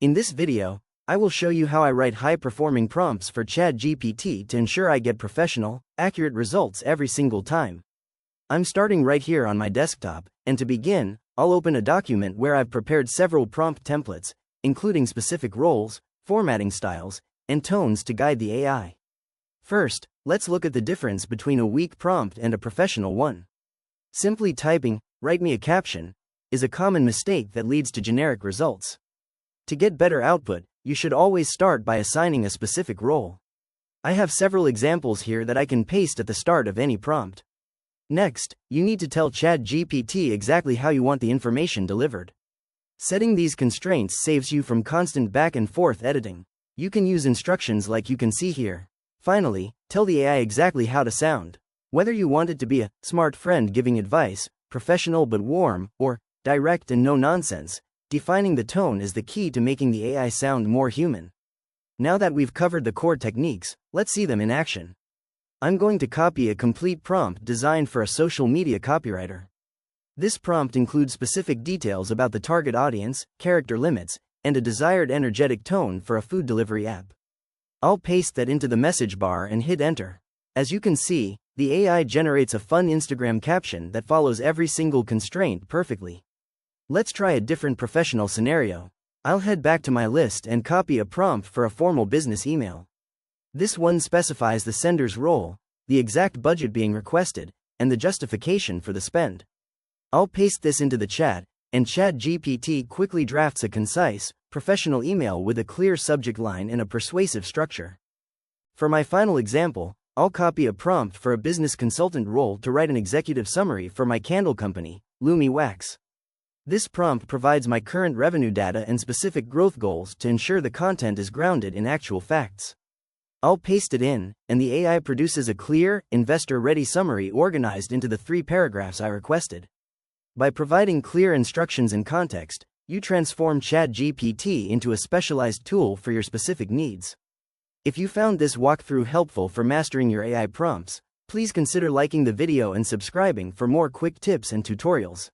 In this video, I will show you how I write high-performing prompts for ChatGPT to ensure I get professional, accurate results every single time. I'm starting right here on my desktop, and to begin, I'll open a document where I've prepared several prompt templates, including specific roles, formatting styles, and tones to guide the AI. First, let's look at the difference between a weak prompt and a professional one. Simply typing, "Write me a caption," is a common mistake that leads to generic results. To get better output, you should always start by assigning a specific role. I have several examples here that I can paste at the start of any prompt. Next, you need to tell ChatGPT exactly how you want the information delivered. Setting these constraints saves you from constant back and forth editing. You can use instructions like you can see here. Finally, tell the AI exactly how to sound. Whether you want it to be a smart friend giving advice, professional but warm, or direct and no nonsense, defining the tone is the key to making the AI sound more human. Now that we've covered the core techniques, let's see them in action. I'm going to copy a complete prompt designed for a social media copywriter. This prompt includes specific details about the target audience, character limits, and a desired energetic tone for a food delivery app. I'll paste that into the message bar and hit enter. As you can see, the AI generates a fun Instagram caption that follows every single constraint perfectly. Let's try a different professional scenario. I'll head back to my list and copy a prompt for a formal business email. This one specifies the sender's role, the exact budget being requested, and the justification for the spend. I'll paste this into the chat, and ChatGPT quickly drafts a concise, professional email with a clear subject line and a persuasive structure. For my final example, I'll copy a prompt for a business consultant role to write an executive summary for my candle company, Lumi Wax. This prompt provides my current revenue data and specific growth goals to ensure the content is grounded in actual facts. I'll paste it in, and the AI produces a clear, investor-ready summary organized into the 3 paragraphs I requested. By providing clear instructions and context, you transform ChatGPT into a specialized tool for your specific needs. If you found this walkthrough helpful for mastering your AI prompts, please consider liking the video and subscribing for more quick tips and tutorials.